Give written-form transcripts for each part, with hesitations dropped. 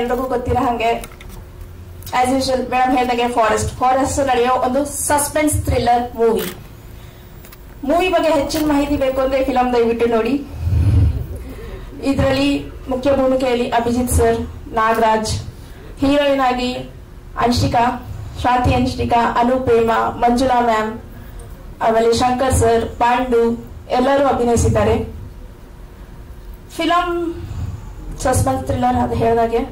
ಎಲ್ರಿಗೂ ಗೊತ್ತಿರೋ ಹಾಗೆ ಆಸ್ ಯೂಶುವಲ್ ಮೇಡಮ್ ಹೇಳಿದಾಗೆ ಫಾರೆಸ್ಟ್ ನಡೆಯೋ ಒಂದು ಸಸ್ಪೆನ್ಸ್ ಥ್ರಿಲ್ಲರ್ ಮೂವಿ ಬಗ್ಗೆ ಹೆಚ್ಚಿನ ಮಾಹಿತಿ ಬೇಕು ಅಂದ್ರೆ ಫಿಲಂ ದಯವಿಟ್ಟು ನೋಡಿ. ಇದರಲ್ಲಿ ಮುಖ್ಯ ಭೂಮಿಕೆಯಲ್ಲಿ ಅಭಿಜಿತ್ ಸರ್, ನಾಗರಾಜ್, ಹೀರೋಯಿನ್ ಆಗಿ ಶಾಂತಿ ಅನ್ಷಿಕಾ, ಅನುಪ್ರೇಮ, ಮಂಜುಳಾ ಮ್ಯಾಮ್, ಆಮೇಲೆ ಶಂಕರ್ ಸರ್, ಪಾಂಡು ಎಲ್ಲರೂ ಅಭಿನಯಿಸಿದ್ದಾರೆ. ಫಿಲಂ ಸಸ್ಪೆನ್ಸ್ ಥ್ರಿಲ್ಲರ್ ಅದು ಹೇಳಿದಾಗೆ.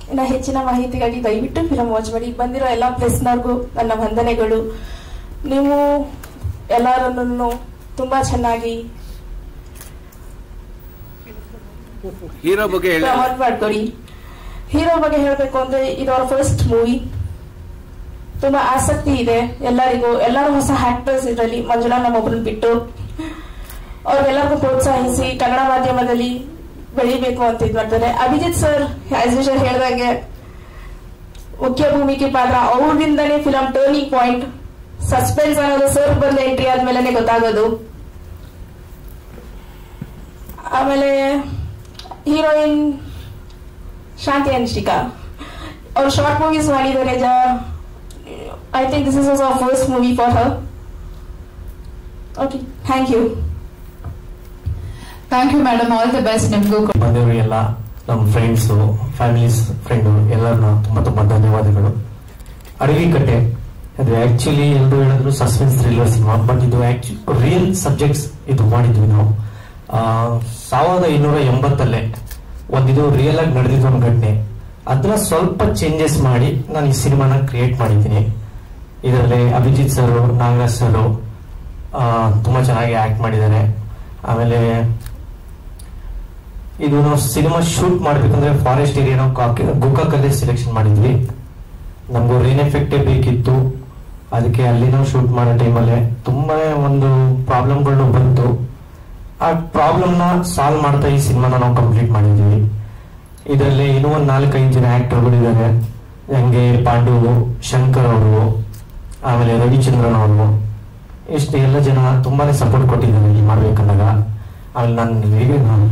ಇನ್ನು ಹೆಚ್ಚಿನ ಮಾಹಿತಿಗಾಗಿ ದಯವಿಟ್ಟು ಫಿಲಂ ವಾಚ್ ಮಾಡಿ. ಬಂದಿರೋ ಎಲ್ಲ ಪ್ರೆಸ್ನವ್ರಿಗೂ ನನ್ನ ವಂದನೆಗಳು. ನೀವು ಎಲ್ಲರನ್ನು ತುಂಬಾ ಚೆನ್ನಾಗಿ ಹೀರೋ ಬಗ್ಗೆ ಮಾಡ್ಕೊಡಿ. ಹೀರೋ ಬಗ್ಗೆ ಹೇಳಬೇಕು ಅಂದ್ರೆ ಇದು ಅವರ ಫಸ್ಟ್ ಮೂವಿ. ತುಂಬಾ ಆಸಕ್ತಿ ಇದೆ ಎಲ್ಲರೂ ಹೊಸ ಆಕ್ಟರ್ಸ್ ಇದರಲ್ಲಿ. ಮಂಜುಳಾ ನಮ್ಮೊಬ್ಬರನ್ನ ಬಿಟ್ಟು ಅವ್ರಿಗೆಲ್ಲರಿಗೂ ಪ್ರೋತ್ಸಾಹಿಸಿ ಕನ್ನಡ ಮಾಧ್ಯಮದಲ್ಲಿ ಬೆಳಿಬೇಕು ಅಂತ ಇದು ಮಾಡ್ತಾರೆ. ಅಭಿಜಿತ್ ಸರ್ ಆಸ್ ಯೂಶುವಲ್ ಹೇಳಿದಂಗೆ ಮುಖ್ಯ ಭೂಮಿಕೆ ಪಾತ್ರ, ಅವ್ರಿಂದನೇ ಫಿಲಂ ಟರ್ನಿಂಗ್ ಪಾಯಿಂಟ್. ಸಸ್ಪೆನ್ಸ್ ಅನ್ನೋದು ಸರ್ ಬಂದ ಎಂಟ್ರಿ ಆದ್ಮೇಲೆ ಗೊತ್ತಾಗೋದು. ಆಮೇಲೆ ಹೀರೋಯಿನ್ ಶಾಂತಿ ಅನ್ಷಿಕಾ, ಅವ್ರು ಶಾರ್ಟ್ ಮೂವೀಸ್ ಮಾಡಿದ್ದಾರೆ. I think this is our first movie for her. Okay, thank you. Thank you madam, all the best ನಿಮ್ಗೂ. ಬಂದವರು ಎಲ್ಲ ನಮ್ಮ ಫ್ರೆಂಡ್ಸು, ಫ್ಯಾಮಿಲೀಸ್, ಫ್ರೆಂಡು ಎಲ್ಲರನ್ನ ತುಂಬಾ ಧನ್ಯವಾದಗಳು. ಅಡವಿಕಟ್ಟೆ ಅದು ಆಕ್ಚುಲಿ ಎಲ್ಲರೂ ಹೇಳಿದ್ರು ಸಸ್ಪೆನ್ಸ್ ಥ್ರಿಲ್ಲರ್ ಸಿನಿಮಾ, ಬಟ್ ಇದು ರಿಯಲ್ ಸಬ್ಜೆಕ್ಟ್ಸ್ ಇದು ಮಾಡಿದ್ವಿ ನಾವು. 1980 ಒಂದಿದು ರಿಯಲ್ ಆಗಿ ನಡೆದಿದ್ದು ಒಂದು ಘಟನೆ, ಅದನ್ನ ಸ್ವಲ್ಪ ಚೇಂಜಸ್ ಮಾಡಿ ನಾನು ಈ ಸಿನಿಮಾನ ಕ್ರಿಯೇಟ್ ಮಾಡಿದ್ದೀನಿ. ಇದರಲ್ಲಿ ಅಭಿಜಿತ್ ಸರ್, ನಾಗರಾಜ್ ಸರ್ ತುಂಬಾ ಚೆನ್ನಾಗಿ ಆಕ್ಟ್ ಮಾಡಿದ್ದಾರೆ. ಆಮೇಲೆ ಇದು ನಾವು ಸಿನಿಮಾ ಶೂಟ್ ಮಾಡ್ಬೇಕಂದ್ರೆ ಫಾರೆಸ್ಟ್ ಏರಿಯಾ ನಾವು ಗೋಕಾಕಲ್ಲೇ ಸೆಲೆಕ್ಷನ್ ಮಾಡಿದ್ವಿ. ನಮಗೂ ರೇನ್ ಎಫೆಕ್ಟೇ ಬೇಕಿತ್ತು, ಅದಕ್ಕೆ ಅಲ್ಲಿ ನಾವು ಶೂಟ್ ಮಾಡೋ ಟೈಮಲ್ಲೇ ತುಂಬಾ ಒಂದು ಪ್ರಾಬ್ಲಮ್ಗಳು ಬಂತು. ಆ ಪ್ರಾಬ್ಲಮ್ನ ಸಾಲ್ವ್ ಮಾಡ್ತಾ ಈ ಸಿನಿಮಾನ ನಾವು ಕಂಪ್ಲೀಟ್ ಮಾಡಿದ್ವಿ. ಇದರಲ್ಲಿ ಇನ್ನೂ ಒಂದು 4-5 ಜನ ಆಕ್ಟರ್ಗಳು ಇದ್ದಾರೆ. ಹಂಗೆ ಪಾಂಡು, ಶಂಕರ್ ಅವರು, ಆಮೇಲೆ ರವಿಚಂದ್ರನ್ ಅವರು, ಇಷ್ಟು ಎಲ್ಲ ಜನ ತುಂಬಾನೇ ಸಪೋರ್ಟ್ ಕೊಟ್ಟಿದ್ದಾರೆ ಇಲ್ಲಿ ಮಾಡ್ಬೇಕಂದಾಗ. ಆಮೇಲೆ ನಾನು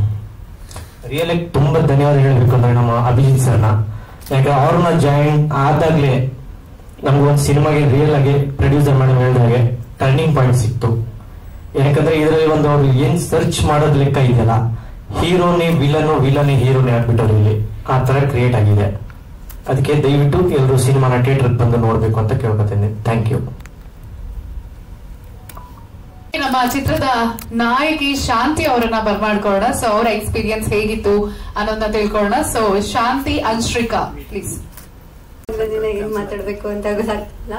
ರಿಯಲ್ ಆಗಿ ತುಂಬಾ ಧನ್ಯವಾದ ಹೇಳಬೇಕು ಅಂದ್ರೆ ನಮ್ಮ ಅಭಿಜಿತ್ ಸರ್ನ. ಯಾಕಂದ್ರೆ ಅವ್ರನ್ನ ಜಾಯಿನ್ ಆದಾಗ್ಲೇ ನಮ್ಗೊಂದು ಸಿನಿಮಾಗೆ ರಿಯಲ್ ಆಗಿ ಪ್ರೊಡ್ಯೂಸರ್ ಮಾಡಿ ಹೇಳಿದಾಗೆ ಟರ್ನಿಂಗ್ ಪಾಯಿಂಟ್ ಸಿಕ್ತು. ಯಾಕಂದ್ರೆ ಇದರಲ್ಲಿ ಒಂದು ಅವ್ರು ಏನ್ ಸರ್ಚ್ ಮಾಡೋದ್ ಲೆಕ್ಕ ಇದೆಯಲ್ಲ, ಹೀರೋನೇ ವಿಲನೇ ಹೀರೋನೇ ಆಗ್ಬಿಟ್ಟವ್ರು ಇಲ್ಲಿ ಆ ತರ ಕ್ರಿಯೇಟ್ ಆಗಿದೆ. ಅದಕ್ಕೆ ದಯವಿಟ್ಟು ಎಲ್ಲರೂ ಸಿನಿಮಾನ ಥಿಯೇಟರ್ ಬಂದು ನೋಡ್ಬೇಕು ಅಂತ ಕೇಳ್ಕೊತೇನೆ. Thank you. ನಮ್ಮ ಚಿತ್ರದ ನಾಯಕಿ ಶಾಂತಿ ಅವರನ್ನ ಬರ್ಮಾಡ್ಕೊಳ್ಳೋಣ. ಸೊ ಅವರ ಎಕ್ಸ್ಪೀರಿಯನ್ಸ್ ಹೇಗಿತ್ತು ಅನ್ನೋದನ್ನ ತಿಳ್ಕೊಳ್ಳೋಣ. ಸೊ ಶಾಂತಿ ಅನ್ಶ್ರಿಕಾ ಪ್ಲೀಸ್. ಏನ್ ಮಾತಾಡ್ಬೇಕು ಅಂತ ಗೊತ್ತಾಗ್ತಿಲ್ಲ,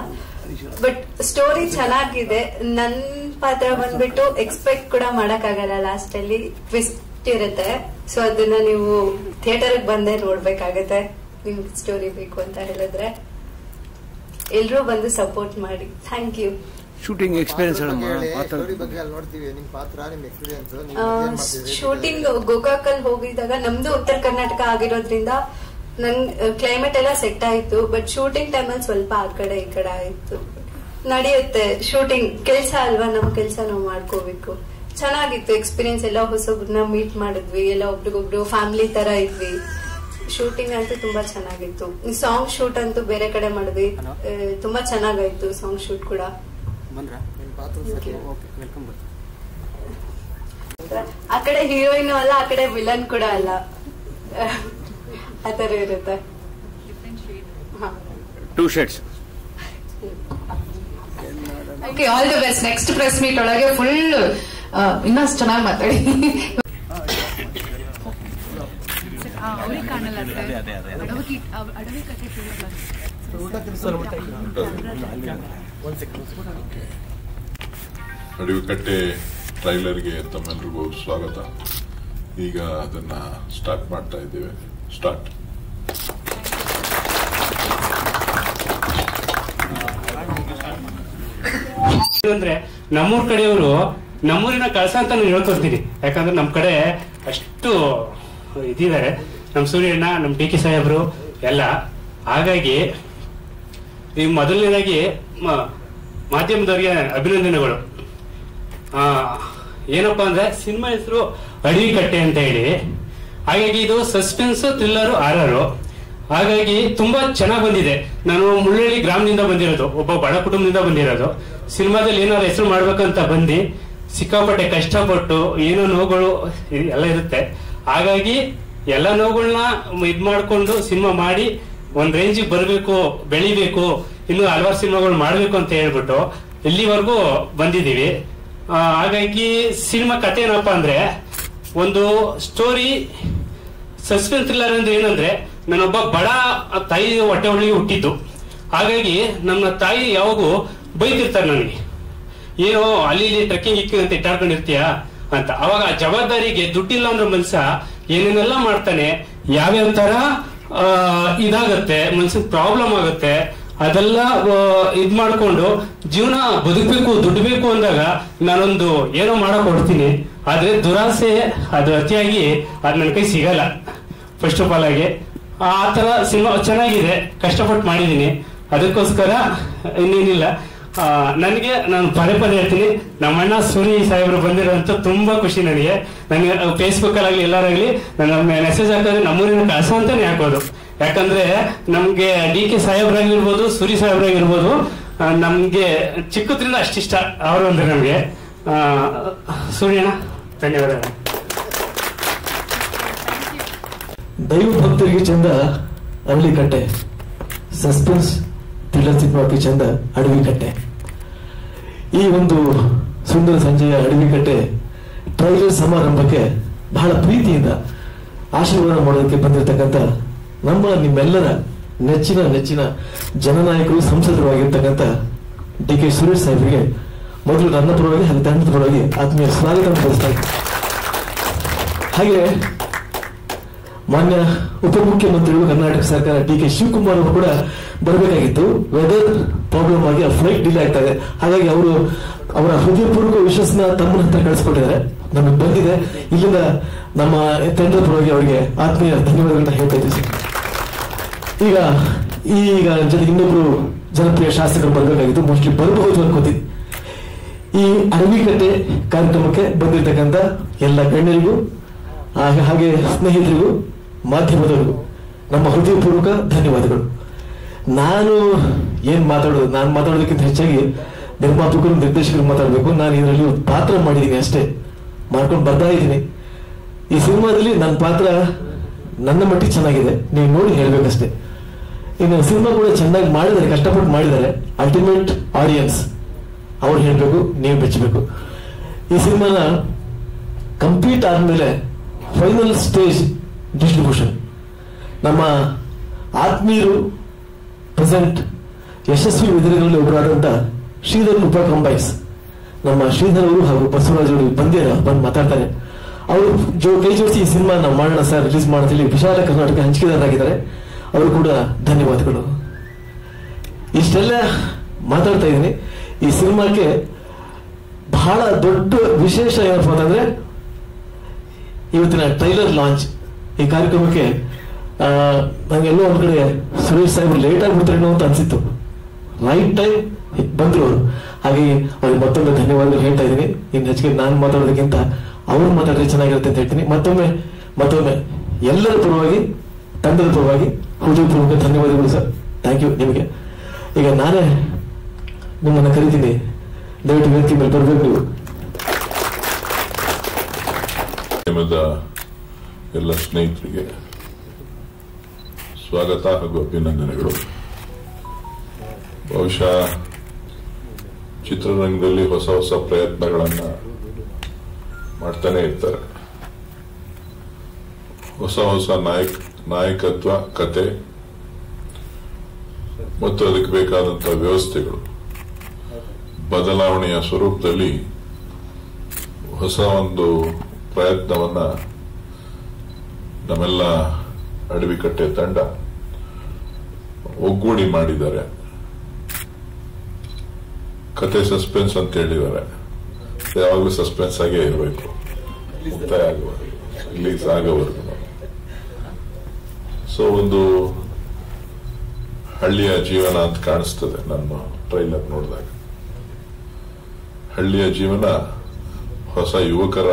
ಬಟ್ ಸ್ಟೋರಿ ಚೆನ್ನಾಗಿದೆ. ನನ್ ಪಾತ್ರ ಬಂದ್ಬಿಟ್ಟು ಎಕ್ಸ್ಪೆಕ್ಟ್ ಕೂಡ ಮಾಡಕ್ ಆಗಲ್ಲ, ಲಾಸ್ಟ್ ಅಲ್ಲಿ ಟ್ವಿಸ್ಟ್ ಇರುತ್ತೆ. ಸೊ ಅದನ್ನ ನೀವು ಥಿಯೇಟರ್ ಬಂದೇ ನೋಡ್ಬೇಕಾಗತ್ತೆ. ನಿಮ್ಗೆ ಸ್ಟೋರಿ ಬೇಕು ಅಂತ ಹೇಳಿದ್ರೆ ಎಲ್ರೂ ಬಂದು ಸಪೋರ್ಟ್ ಮಾಡಿ. Thank you. Shooting experience shooting ಗೋಕಾಕಲ್ ಹೋಗಿದಾಗ ನಮ್ದು ಉತ್ತರ ಕರ್ನಾಟಕ ಆಗಿರೋದ್ರಿಂದ ನನ್ ಕ್ಲೈಮೇಟ್ ಎಲ್ಲ ಸೆಟ್ ಆಯ್ತು. ಬಟ್ ಶೂಟಿಂಗ್ ಟೈಮಲ್ಲಿ ಸ್ವಲ್ಪ ಆ ಕಡೆ ಈ ಕಡೆ ಆಯ್ತು. ನಡೆಯುತ್ತೆ, ಶೂಟಿಂಗ್ ಕೆಲ್ಸ ಅಲ್ವಾ, ನಮ್ ಕೆಲ್ಸ ನಾವು ಮಾಡ್ಕೋಬೇಕು. ಚೆನ್ನಾಗಿತ್ತು ಎಕ್ಸ್ಪೀರಿಯನ್ಸ್. ಎಲ್ಲ ಹೊಸೊಬ್ರನ್ನ ಮೀಟ್ ಮಾಡಿದ್ವಿ, ಎಲ್ಲ ಒಬ್ರಿಗೊಬ್ರು ಫ್ಯಾಮಿಲಿ ತರ ಇದ್ವಿ. ಶೂಟಿಂಗ್ ಅಂತೂ ತುಂಬಾ ಚೆನ್ನಾಗಿತ್ತು. ಸಾಂಗ್ ಶೂಟ್ ಅಂತೂ ಬೇರೆ ಕಡೆ ಮಾಡಿದ್ವಿ, ತುಂಬಾ ಚೆನ್ನಾಗಾಯ್ತು ಸಾಂಗ್ ಶೂಟ್ ಕೂಡ. ಆ ಕಡೆ ಹೀರೋಯಿನ್ ಅಲ್ಲ, ಆ ಕಡೆ ವಿಲನ್ ಕೂಡ ಅಲ್ಲ, ಆತರ ಇರುತ್ತೆ. Two shades. Okay, all the best. Next press meet ಒಳಗೆ ಫುಲ್ ಇನ್ನಷ್ಟು ಚೆನ್ನಾಗಿ ಮಾತಾಡಿ. ಅಡವಿಕಟ್ಟೆ ಟ್ರೈಲರ್ಗೆ ತಮ್ಮೆಲ್ಲರಿಗೂ ಸ್ವಾಗತ. ಈಗ ಅದನ್ನ ಸ್ಟಾರ್ಟ್ ಮಾಡ್ತಾ ಇದ್ದೇವೆ. ಸ್ಟಾರ್ಟ್. ಅಂದ್ರೆ ನಮ್ಮೂರ್ ಕಡೆಯವರು ನಮ್ಮೂರಿನ ಕಳಸ ಅಂತ ನಾನು ಹೇಳ್ಕೊಡ್ತೀನಿ. ಯಾಕಂದ್ರೆ ನಮ್ ಕಡೆ ಅಷ್ಟು ಇದಿದ್ದಾರೆ, ನಮ್ ಸೂರ್ಯಣ್ಣ, ನಮ್ ಟಿ ಕೆ ಸಾಹೇಬ್ರು ಎಲ್ಲ. ಹಾಗಾಗಿ ಈ ಮೊದಲನೇದಾಗಿ ಮಾಧ್ಯಮದವರಿಗೆ ಅಭಿನಂದನೆಗಳು. ಏನಪ್ಪಾ ಅಂದ್ರೆ ಸಿನಿಮಾ ಹೆಸರು ಅಡವಿಕಟ್ಟೆ ಅಂತ ಹೇಳಿ. ಹಾಗಾಗಿ ಇದು ಸಸ್ಪೆನ್ಸ್ ಥ್ರಿಲ್ಲರ್ ಹಾರರ್. ಹಾಗಾಗಿ ತುಂಬಾ ಚೆನ್ನಾಗಿ ಬಂದಿದೆ. ನಾನು ಮುಳ್ಳಳ್ಳಿ ಗ್ರಾಮದಿಂದ ಬಂದಿರೋದು, ಒಬ್ಬ ಬಡ ಕುಟುಂಬದಿಂದ ಬಂದಿರೋದು. ಸಿನಿಮಾದಲ್ಲಿ ಏನಾದ್ರು ಹೆಸರು ಮಾಡ್ಬೇಕಂತ ಬಂದು ಸಿಕ್ಕಾಪಟ್ಟೆ ಕಷ್ಟಪಟ್ಟು ಏನೋ ನೋವುಗಳು ಎಲ್ಲ ಇರುತ್ತೆ. ಹಾಗಾಗಿ ಎಲ್ಲ ನೋವುಗಳನ್ನ ಇದ್ ಮಾಡ್ಕೊಂಡು ಸಿನಿಮಾ ಮಾಡಿ ಒಂದ್ ರೇಂಜಿಗೆ ಬರಬೇಕು, ಬೆಳಿಬೇಕು, ಇನ್ನು ಹಲವಾರು ಸಿನಿಮಾಗಳು ಮಾಡ್ಬೇಕು ಅಂತ ಹೇಳ್ಬಿಟ್ಟು ಇಲ್ಲಿವರೆಗೂ ಬಂದಿದ್ದೀವಿ. ಹಾಗಾಗಿ ಸಿನಿಮಾ ಕಥೆ ಏನಪ್ಪ ಅಂದ್ರೆ, ಒಂದು ಸ್ಟೋರಿ ಸಸ್ಪೆನ್ಸ್ ಥ್ರಿಲ್ಲರ್ ಅಂದ್ರೆ ಏನಂದ್ರೆ, ನಾನೊಬ್ಬ ಬಡ ತಾಯಿ ಹೊಟ್ಟೆ ಒಳಗೆ ಹುಟ್ಟಿದ್ದು. ಹಾಗಾಗಿ ನನ್ನ ತಾಯಿ ಯಾವಾಗೂ ಬೈತಿರ್ತಾರೆ ನನಗೆ, ಏನೋ ಅಲ್ಲಿ ಇಲ್ಲಿ ಟ್ರೆಕ್ಕಿಂಗ್ ಅಂತ ಇಟ್ಟಾಡ್ಕೊಂಡಿರ್ತೀಯ ಅಂತ. ಅವಾಗ ಆ ಜವಾಬ್ದಾರಿಗೆ ದುಡ್ಡಿಲ್ಲ ಅಂದ್ರೆ ಮನುಷ್ಯ ಏನೇನೆಲ್ಲ ಮಾಡ್ತಾನೆ, ಯಾವ್ಯಾವ ತರ ಇದಾಗತ್ತೆ, ಮನುಷ್ಯನ್ ಪ್ರಾಬ್ಲಮ್ ಆಗುತ್ತೆ, ಅದೆಲ್ಲ ಇದ್ ಮಾಡ್ಕೊಂಡು ಜೀವನ ಬದುಕಬೇಕು, ದುಡ್ಡು ಬೇಕು ಅಂದಾಗ ನಾನೊಂದು ಏನೋ ಮಾಡಕ್ ಹೊಡ್ತೀನಿ. ಆದ್ರೆ ದುರಾಸೆ ಅದು ಅತಿಯಾಗಿ ಅದ್ ನನ್ನ ಕೈ ಸಿಗಲ್ಲ. ಫಸ್ಟ್ ಆಫ್ ಆಲ್ ಆಗಿ ಆ ತರ ಸಿನಿಮಾ ಚೆನ್ನಾಗಿದೆ, ಕಷ್ಟಪಟ್ಟು ಮಾಡಿದೀನಿ. ಅದಕ್ಕೋಸ್ಕರ ಇನ್ನೇನಿಲ್ಲ, ನನಗೆ ನಾನು ಪದೇ ಪದೇ ಹೇಳ್ತೀನಿ, ನಮ್ಮಣ್ಣ ಸೂರಿ ಸಾಹೇಬರು ಬಂದಿರೋಂತ ತುಂಬಾ ಖುಷಿ ನನಗೆ. ಫೇಸ್ಬುಕ್ ಅಲ್ಲಾಗ್ಲಿ ಎಲ್ಲರಾಗ್ಲಿ ನನ್ನ ಮೆಸೇಜ್ ಹಾಕಿದ್ರೆ ನಮ್ಮೂರಿನ ಕಳಸ ಅಂತಾನೆ ಹಾಕೋದು. ಯಾಕಂದ್ರೆ ನಮ್ಗೆ DK ಸಾಹೇಬ್ರಾಗಿರ್ಬೋದು, ಸೂರಿ ಸಾಹೇಬ್ರಾಗಿರ್ಬೋದು, ನಮ್ಗೆ ಚಿಕ್ಕದ್ರಿಂದ ಅಷ್ಟಿಷ್ಟ ಅವರು ಅಂದ್ರೆ ನಮ್ಗೆ. ಸೂರ್ಯಣ್ಣ ಧನ್ಯವಾದಗಳು. ದೈವ ಭಕ್ತರಿಗೆ ಚಂದ ಅರಳಿಕಟ್ಟೆ, ಸಸ್ಪೆನ್ಸ್ ಥ್ರಿಲ್ಲರ್ ಸಿನಿಮಾಕ್ಕೆ ಚಂದ ಅಡವಿಕಟ್ಟೆ. ಈ ಒಂದು ಸುಂದರ ಸಂಜೆಯ ಅಡವಿಕಟ್ಟೆ ಟ್ರೈಲರ್ ಸಮಾರಂಭಕ್ಕೆ ಬಹಳ ಪ್ರೀತಿಯಿಂದ ಆಶೀರ್ವಾದ ಮಾಡೋದಕ್ಕೆ ಬಂದಿರತಕ್ಕಂಥ ನಿಮ್ಮೆಲ್ಲರ ನೆಚ್ಚಿನ ಜನನಾಯಕರು, ಸಂಸದರಾಗಿರ್ತಕ್ಕಂಥ DK ಸುರೇಶ್ ಸಾಹೇಬರಿಗೆ ಮೊದಲು ನನ್ನ ಪರವಾಗಿ ಹಾಗೂ ತಂಡದ ಪರವಾಗಿ ಆತ್ಮೀಯ ಸ್ವಾಗತ ಬಯಸ್ತಾ ಇದ್ದೀನಿ. ಹಾಗೆ ಮಾನ್ಯ ಉಪಮುಖ್ಯಮಂತ್ರಿಗಳು ಕರ್ನಾಟಕ ಸರ್ಕಾರ DK ಶಿವಕುಮಾರ್ ಅವರು ಕೂಡ ಬರಬೇಕಾಗಿತ್ತು. ವೆದರ್ ಪ್ರಾಬ್ಲಮ್ ಆಗಿ ಆ ಫ್ಲೈಟ್ ಡಿಲೇ ಆಗ್ತಾ ಇದೆ. ಹಾಗಾಗಿ ಅವರು ಅವರ ಹೃದಯಪೂರ್ವಕ ವಿಶ್ವಾಸನ ತಮ್ಮನ ಹತ್ರ ಕಳಿಸ್ಕೊಟ್ಟಿದ್ದಾರೆ, ನಮಗೆ ಬಂದಿದೆ. ಇಲ್ಲಿಂದ ನಮ್ಮ ತಂಡದ ಪರವಾಗಿ ಅವರಿಗೆ ಆತ್ಮೀಯ ಧನ್ಯವಾದಗಳನ್ನ ಹೇಳ್ತಾ ಇದ್ದೀವಿ. ಈಗ ಜೊತೆಗೆ ಇನ್ನೊಬ್ರು ಜನಪ್ರಿಯ ಶಾಸಕರು ಬರಬೇಕಾಗಿತ್ತು, ಮೋಸ್ಟ್ಲಿ ಬರಬಹುದು ಅನ್ಕೋತೀನಿ. ಈ ಅಡವಿಕಟ್ಟೆ ಕಾರ್ಯಕ್ರಮಕ್ಕೆ ಬಂದಿರತಕ್ಕಂಥ ಎಲ್ಲ ಗಣ್ಯರಿಗೂ ಹಾಗೆ ಸ್ನೇಹಿತರಿಗೂ ಮಾಧ್ಯಮದವರಿಗೂ ನಮ್ಮ ಹೃದಯಪೂರ್ವಕ ಧನ್ಯವಾದಗಳು. ನಾನು ಮಾತಾಡೋದಕ್ಕಿಂತ ಹೆಚ್ಚಾಗಿ ನಿರ್ಮಾಪಕರು, ನಿರ್ದೇಶಕರು ಮಾತಾಡಬೇಕು. ನಾನು ಇದರಲ್ಲಿ ಒಂದು ಪಾತ್ರ ಮಾಡಿದ್ದೀನಿ ಅಷ್ಟೇ, ಮಾಡ್ಕೊಂಡು ಬರ್ತಾ ಇದ್ದೀನಿ. ಈ ಸಿನಿಮಾದಲ್ಲಿ ನನ್ನ ಪಾತ್ರ ನನ್ನ ಮಟ್ಟಿಗೆ ಚೆನ್ನಾಗಿದೆ, ನೀವು ನೋಡಿ ಹೇಳ್ಬೇಕಷ್ಟೇ. ಇನ್ನು ಸಿನಿಮಾ ಕೂಡ ಚೆನ್ನಾಗಿ ಮಾಡಿದ್ದಾರೆ, ಕಷ್ಟಪಟ್ಟು ಮಾಡಿದ್ದಾರೆ. ಅಲ್ಟಿಮೇಟ್ ಆಡಿಯನ್ಸ್ ಅವ್ರು ಹೇಳ್ಬೇಕು, ನೀವು ಬೆಚ್ಚಬೇಕು. ಈ ಸಿನಿಮಾನ ಕಂಪ್ಲೀಟ್ ಆದ್ಮೇಲೆ ಫೈನಲ್ ಸ್ಟೇಜ್ ಡಿಸ್ಟ್ರಿಬ್ಯೂಷನ್ ನಮ್ಮ ಆತ್ಮೀಯರು, ಪ್ರೆಸೆಂಟ್ ಯಶಸ್ವಿ ವಿಧಾನಗಳಲ್ಲಿ ಒಬ್ಬರಾದಂತ ಶ್ರೀಧರ್ ಉಪ ಕಂಬೈನ್ಸ್, ನಮ್ಮ ಶ್ರೀಧರ್ ಅವರು ಹಾಗೂ ಬಸವರಾಜ್ ಅವರು ಬಂದು ಮಾತಾಡ್ತಾರೆ. ಅವರು ಕೈ ಜೋಡಿಸಿ ಈ ಸಿನಿಮಾ ನಾವು ಮಾಡೋಣ ಸರ್, ರಿಲೀಸ್ ಮಾಡೋದ್ರಲ್ಲಿ ವಿಶಾಲ ಕರ್ನಾಟಕ ಹಂಚಿಕೆದಾರರಾಗಿದ್ದಾರೆ. ಅವರು ಕೂಡ ಧನ್ಯವಾದಗಳು. ಇಷ್ಟೆಲ್ಲ ಮಾತಾಡ್ತಾ ಇದ್ದೀನಿ. ಈ ಸಿನಿಮಾಕ್ಕೆ ಬಹಳ ದೊಡ್ಡ ವಿಶೇಷ ಏನಪ್ಪ ಅಂತಂದ್ರೆ, ಇವತ್ತಿನ ಟ್ರೈಲರ್ ಲಾಂಚ್ ಈ ಕಾರ್ಯಕ್ರಮಕ್ಕೆ ನಂಗೆಲ್ಲೋ ಒಂದ್ ಕಡೆ ಸುರೇಶ್ ಸಾಹೇಬ್ರು ಲೇಟ್ ಆಗ್ಬಿಡ್ತಾರೇನೋ ಅಂತ ಅನ್ಸಿತ್ತು. ರೈಟ್ ಟೈಮ್ ಬಂದ್ರು ಅವರು. ಹಾಗಾಗಿ ಅವ್ರಿಗೆ ಮತ್ತೊಮ್ಮೆ ಧನ್ಯವಾದಗಳು ಹೇಳ್ತಾ ಇದ್ದೀನಿ. ಇನ್ನು ಹೆಚ್ಚಿಗೆ ನಾನು ಮಾತಾಡೋದಕ್ಕಿಂತ ಅವ್ರು ಮಾತಾಡಿದ್ರೆ ಚೆನ್ನಾಗಿರುತ್ತೆ ಅಂತ ಹೇಳ್ತೀನಿ. ಮತ್ತೊಮ್ಮೆ ಎಲ್ಲರ ಪರವಾಗಿ, ತಂಡದ ಪರವಾಗಿ ಹೃದಯಪೂರ್ವಕ ಧನ್ಯವಾದಗಳು ಸರ್. ಥ್ಯಾಂಕ್ ಯು ನಿಮಗೆ. ಈಗ ನಾನೇ ನಿಮ್ಮನ್ನ ಕರಿತೀನಿ, ದಯವಿಟ್ಟು ವೇದಿಕೆ ಮೇಲೆ ಬರ್ಬೇಕು ನೀವು. ಎಲ್ಲ ಸ್ನೇಹಿತರಿಗೆ ಸ್ವಾಗತ ಹಾಗೂ ಅಭಿನಂದನೆಗಳು. ಬಹುಶಃ ಚಿತ್ರರಂಗದಲ್ಲಿ ಹೊಸ ಪ್ರಯತ್ನಗಳನ್ನ ಮಾಡ್ತಾನೆ ಇರ್ತಾರೆ. ಹೊಸ ನಾಯಕತ್ವ, ಕತೆ ಮತ್ತು ಅದಕ್ಕೆ ಬೇಕಾದಂತಹ ವ್ಯವಸ್ಥೆಗಳು ಬದಲಾವಣೆಯ ಸ್ವರೂಪದಲ್ಲಿ ಹೊಸ ಒಂದು ಪ್ರಯತ್ನವನ್ನ ನಮ್ಮೆಲ್ಲ ಅಡವಿಕಟ್ಟೆ ತಂಡ ಒಗ್ಗೂಡಿ ಮಾಡಿದ್ದಾರೆ. ಕತೆ ಸಸ್ಪೆನ್ಸ್ ಅಂತ ಹೇಳಿದ್ದಾರೆ. ಯಾವಾಗಲೂ ಸಸ್ಪೆನ್ಸ್ ಆಗೇ ಇರಬೇಕು, ಮುಕ್ತಾಯ ರಿಲೀಸ್ ಆಗೋವರೆಗೂ. ಸೊ ಒಂದು ಹಳ್ಳಿಯ ಜೀವನ ಅಂತ ಕಾಣಿಸ್ತದೆ ನಮ್ಮ ಟ್ರೈಲರ್ ನೋಡಿದಾಗ. ಹಳ್ಳಿಯ ಜೀವನ ಹೊಸ ಯುವಕರ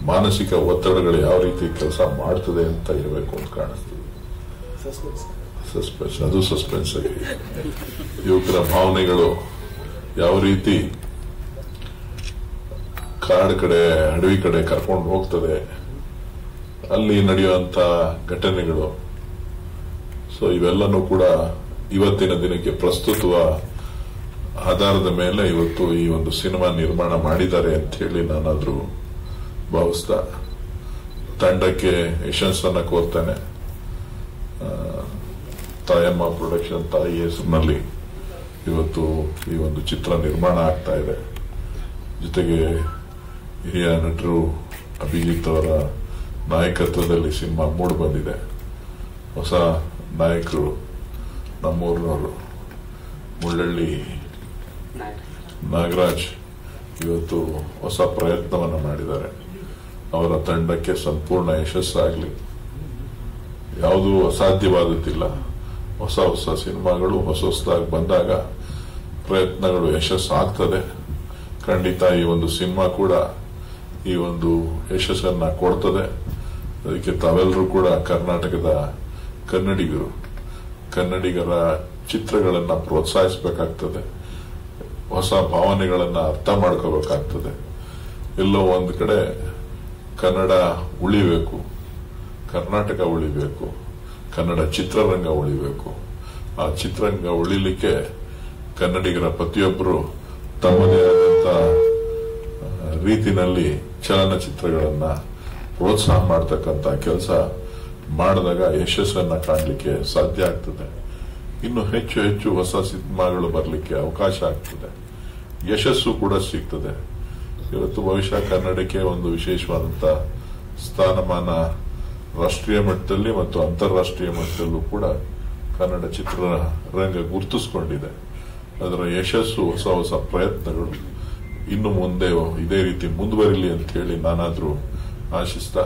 ಮಾನಸಿಕ ಒತ್ತಡಗಳು ಯಾವ ರೀತಿ ಕೆಲಸ ಮಾಡ್ತದೆ ಅಂತ ಇರಬೇಕು ಅಂತ ಕಾಣಿಸ್ತದೆ. ಸಸ್ಪೆನ್ಸ್, ಅದು ಸಸ್ಪೆನ್ಸ್ ಆಗಿ ಯುವಕರ ಭಾವನೆಗಳು ಯಾವ ರೀತಿ ಕಾಡು ಕಡೆ ಅಡವಿ ಕಡೆ ಕರ್ಕೊಂಡು ಹೋಗ್ತದೆ, ಅಲ್ಲಿ ನಡೆಯುವಂತ ಘಟನೆಗಳು. ಸೊ ಇವೆಲ್ಲನೂ ಕೂಡ ಇವತ್ತಿನ ದಿನಕ್ಕೆ ಪ್ರಸ್ತುತವ ಆಧಾರದ ಮೇಲೆ ಇವತ್ತು ಈ ಒಂದು ಸಿನಿಮಾ ನಿರ್ಮಾಣ ಮಾಡಿದ್ದಾರೆ ಅಂತ ಹೇಳಿ ನಾನಾದ್ರೂ ಭಾವಿಸ್ತಾ ತಂಡಕ್ಕೆ ಯಶಸ್ಸನ್ನ ಕೋರ್ತೇನೆ. ತಾಯಮ್ಮ ಪ್ರೊಡಕ್ಷನ್ ತಾಯಿ ಹೆಸರಿನಲ್ಲಿ ಇವತ್ತು ಈ ಒಂದು ಚಿತ್ರ ನಿರ್ಮಾಣ ಆಗ್ತಾ ಇದೆ. ಜೊತೆಗೆ ಹಿರಿಯ ನಟರು ಅಭಿಜಿತ್ ಅವರ ನಾಯಕತ್ವದಲ್ಲಿ ಸಿನಿಮಾ ಮೂಡಿ ಬಂದಿದೆ. ಹೊಸ ನಾಯಕರು ನಮ್ಮೂರಿನವರು ಮುಳ್ಳಳ್ಳಿ ನಾಗರಾಜ್ ಇವತ್ತು ಹೊಸ ಪ್ರಯತ್ನವನ್ನು ಮಾಡಿದ್ದಾರೆ. ಅವರ ತಂಡಕ್ಕೆ ಸಂಪೂರ್ಣ ಯಶಸ್ಸಾಗಲಿ. ಯಾವುದೂ ಅಸಾಧ್ಯವಾದದ್ದಿಲ್ಲ. ಹೊಸ ಹೊಸ ಸಿನಿಮಾಗಳು ಹೊಸದಾಗಿ ಬಂದಾಗ ಪ್ರಯತ್ನಗಳು ಯಶಸ್ಸಾಗ್ತದೆ. ಖಂಡಿತ ಈ ಒಂದು ಸಿನಿಮಾ ಕೂಡ ಈ ಒಂದು ಯಶಸ್ಸನ್ನ ಕೊಡ್ತದೆ. ಅದಕ್ಕೆ ತಾವೆಲ್ಲರೂ ಕೂಡ ಕರ್ನಾಟಕದ ಕನ್ನಡಿಗರ ಚಿತ್ರಗಳನ್ನ ಪ್ರೋತ್ಸಾಹಿಸಬೇಕಾಗ್ತದೆ. ಹೊಸ ಭಾವನೆಗಳನ್ನ ಅರ್ಥ ಮಾಡ್ಕೋಬೇಕಾಗ್ತದೆ. ಎಲ್ಲೋ ಒಂದು ಕಡೆ ಕನ್ನಡ ಉಳಿಬೇಕು, ಕರ್ನಾಟಕ ಉಳಿಬೇಕು, ಕನ್ನಡ ಚಿತ್ರರಂಗ ಉಳಿಬೇಕು. ಆ ಚಿತ್ರರಂಗ ಉಳಿಲಿಕ್ಕೆ ಕನ್ನಡಿಗರ ಪ್ರತಿಯೊಬ್ಬರು ತಮ್ಮದೇ ಆದಂತ ರೀತಿನಲ್ಲಿ ಚಲನಚಿತ್ರಗಳನ್ನ ಪ್ರೋತ್ಸಾಹ ಮಾಡತಕ್ಕಂತ ಕೆಲಸ ಮಾಡಿದಾಗ ಯಶಸ್ಸನ್ನ ಕಾಣಲಿಕ್ಕೆ ಸಾಧ್ಯ ಆಗ್ತದೆ. ಇನ್ನು ಹೆಚ್ಚು ಹೆಚ್ಚು ಹೊಸ ಸಿನಿಮಾಗಳು ಬರಲಿಕ್ಕೆ ಅವಕಾಶ ಆಗ್ತದೆ. ಯಶಸ್ಸು ಕೂಡ ಸಿಗ್ತದೆ. ಇವತ್ತು ಬಹುಶಃ ಕನ್ನಡಕ್ಕೆ ಒಂದು ವಿಶೇಷವಾದಂತ ಸ್ಥಾನಮಾನ ರಾಷ್ಟ್ರೀಯ ಮಟ್ಟದಲ್ಲಿ ಮತ್ತು ಅಂತಾರಾಷ್ಟ್ರೀಯ ಮಟ್ಟದಲ್ಲೂ ಕೂಡ ಕನ್ನಡ ಚಿತ್ರರಂಗ ಗುರುತಿಸಿಕೊಂಡಿದೆ. ಅದರ ಯಶಸ್ಸು, ಹೊಸ ಹೊಸ ಪ್ರಯತ್ನಗಳು ಇನ್ನು ಮುಂದೆ ಇದೇ ರೀತಿ ಮುಂದುವರಿಲಿ ಅಂತ ಹೇಳಿ ನಾನಾದ್ರೂ ಆಶಿಸ್ತಾ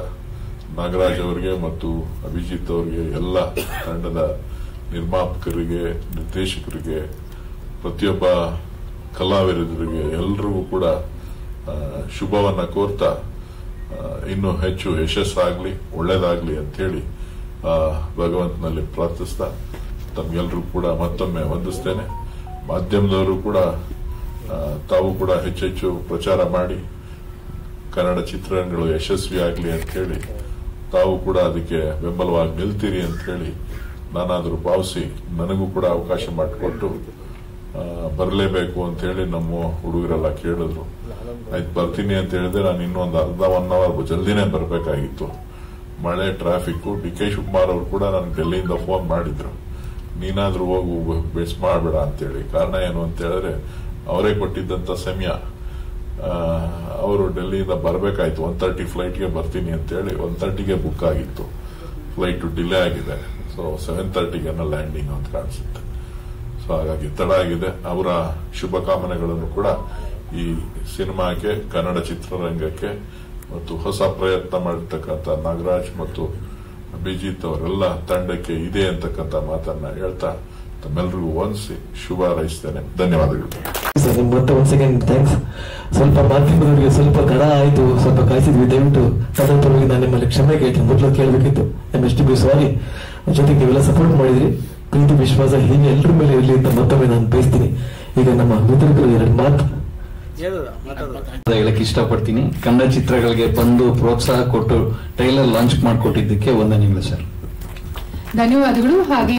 ನಾಗರಾಜ್ ಅವರಿಗೆ ಮತ್ತು ಅಭಿಜಿತ್ ಅವರಿಗೆ, ಎಲ್ಲ ತಂಡದ ನಿರ್ಮಾಪಕರಿಗೆ, ನಿರ್ದೇಶಕರಿಗೆ, ಪ್ರತಿಯೊಬ್ಬ ಕಲಾವಿದರಿಗೆ ಎಲ್ಲರಿಗೂ ಕೂಡ ಶುಭವನ್ನ ಕೋರ್ತಾ ಇನ್ನೂ ಹೆಚ್ಚು ಯಶಸ್ಸಾಗ್ಲಿ, ಒಳ್ಳೇದಾಗ್ಲಿ ಅಂತ ಹೇಳಿ ಭಗವಂತನಲ್ಲಿ ಪ್ರಾರ್ಥಿಸ್ತಾ ತಮ್ಗೆಲ್ಲರೂ ಕೂಡ ಮತ್ತೊಮ್ಮೆ ವಂದಿಸ್ತೇನೆ. ಮಾಧ್ಯಮದವರು ಕೂಡ ತಾವು ಕೂಡ ಹೆಚ್ಚೆಚ್ಚು ಪ್ರಚಾರ ಮಾಡಿ ಕನ್ನಡ ಚಿತ್ರರಂಗಗಳು ಯಶಸ್ವಿಯಾಗಲಿ ಅಂತ ಹೇಳಿ ತಾವು ಕೂಡ ಅದಕ್ಕೆ ಬೆಂಬಲವಾಗಿ ನಿಲ್ತೀರಿ ಅಂತ ಹೇಳಿ ನಾನಾದರೂ ಭಾವಿಸಿ ನನಗೂ ಕೂಡ ಅವಕಾಶ ಮಾಡಿಕೊಟ್ಟು ಬರಲೇಬೇಕು ಅಂತ ಹೇಳಿ ನಮ್ಮ ಹುಡುಗರೆಲ್ಲ ಕೇಳಿದ್ರು. ಆಯ್ತು ಬರ್ತೀನಿ ಅಂತ ಹೇಳಿದ್ರೆ ನಾನು ಇನ್ನೊಂದು ಅರ್ಧ 1 ಅವರ್ ಜಲ್ದಿನೇ ಬರಬೇಕಾಗಿತ್ತು. ಮಳೆ, ಟ್ರಾಫಿಕ್. ಡಿ.ಕೆ. ಶಿವಕುಮಾರ್ ಅವರು ಕೂಡ ನನಗೆ ಡೆಲ್ಲಿಯಿಂದ ಫೋನ್ ಮಾಡಿದ್ರು, ನೀನಾದ್ರೂ ಹೋಗು, ಬೇಸ್ ಮಾಡಬೇಡ ಅಂತೇಳಿ. ಕಾರಣ ಏನು ಅಂತ ಹೇಳಿದ್ರೆ ಅವರೇ ಕೊಟ್ಟಿದ್ದಂತ ಸಮಯ. ಅವರು ಡೆಲ್ಲಿಯಿಂದ ಬರಬೇಕಾಯ್ತು. 1:30 ಫ್ಲೈಟ್ಗೆ ಬರ್ತೀನಿ ಅಂತ ಹೇಳಿ 1:30ಗೆ ಬುಕ್ ಆಗಿತ್ತು. ಫ್ಲೈಟ್ ಡಿಲೇ ಆಗಿದೆ. ಸೊ 7:30ಗೆ ಲ್ಯಾಂಡಿಂಗ್ ಅಂತ ಕಾಣಿಸುತ್ತೆ. ಸೊ ಹಾಗಾಗಿ ತಡ ಆಗಿದೆ. ಅವರ ಶುಭಕಾಮನೆಗಳನ್ನು ಕೂಡ ಈ ಸಿನಿಮಾಕ್ಕೆ, ಕನ್ನಡ ಚಿತ್ರರಂಗಕ್ಕೆ ಮತ್ತು ಹೊಸ ಪ್ರಯತ್ನ ಮಾಡಿರ್ತಕ್ಕಂಥ ನಾಗರಾಜ್ ಮತ್ತು ಅಭಿಜಿತ್ ಅವರೆಲ್ಲ ತಂಡಕ್ಕೆ ಇದೆ ಅಂತಕ್ಕಂಥ ಮಾತನ್ನ ಹೇಳ್ತಾ ತಮ್ಮೆಲ್ಲರಿಗೂ ವಂದಿಸಿ ಶುಭ ಹಾರೈಸ್ತೇನೆ. ಧನ್ಯವಾದಗಳು. ಮತ್ತೆ ಒಂದ್ ಸೆಕೆಂಡ್ ಥ್ಯಾಂಕ್ಸ್. ಸ್ವಲ್ಪ ಮಾಧ್ಯಮದವರಿಗೆ ಸ್ವಲ್ಪ ತಡ ಆಯ್ತು, ಸ್ವಲ್ಪ ಕಾಯಿಸಿದ್ವಿ. ದಯವಿಟ್ಟು ತದನಂತರವಾಗಿ ನಾನು ನಿಮ್ಮಲ್ಲಿ ಕ್ಷಮೆ ಕೇಳ್ತೀನಿ. ಮೊದಲು ಕೇಳಬೇಕಿತ್ತು. ಎಷ್ಟು ಬಿ ಸಾರಿ. ಜೊತೆಗೆ ನೀವೆಲ್ಲ ಸಪೋರ್ಟ್ ಮಾಡಿದ್ರಿ. ಪ್ರೀತಿ ವಿಶ್ವಾಸ ಹೀಗೆ ಎಲ್ಲರ ಮೇಲೆ ಇರಲಿ ಅಂತ ಮತ್ತೊಮ್ಮೆ ನಾನು ಬಯಸ್ತೀನಿ. ಈಗ ನಮ್ಮ ವಿತರಕರು 2 ಮಾತು ಹೇಳಕ್ ಇಷ್ಟಪಡ್ತೀನಿ. ಕನ್ನಡ ಚಿತ್ರಗಳಿಗೆ ಬಂದು ಪ್ರೋತ್ಸಾಹ ಕೊಟ್ಟು ಟ್ರೈಲರ್ ಲಾಂಚ್ ಮಾಡಿಕೊಟ್ಟಿದ್ದಕ್ಕೆ ವಂದನೆಗಳು ಸರ್. ಧನ್ಯವಾದಗಳು. ಹಾಗೆ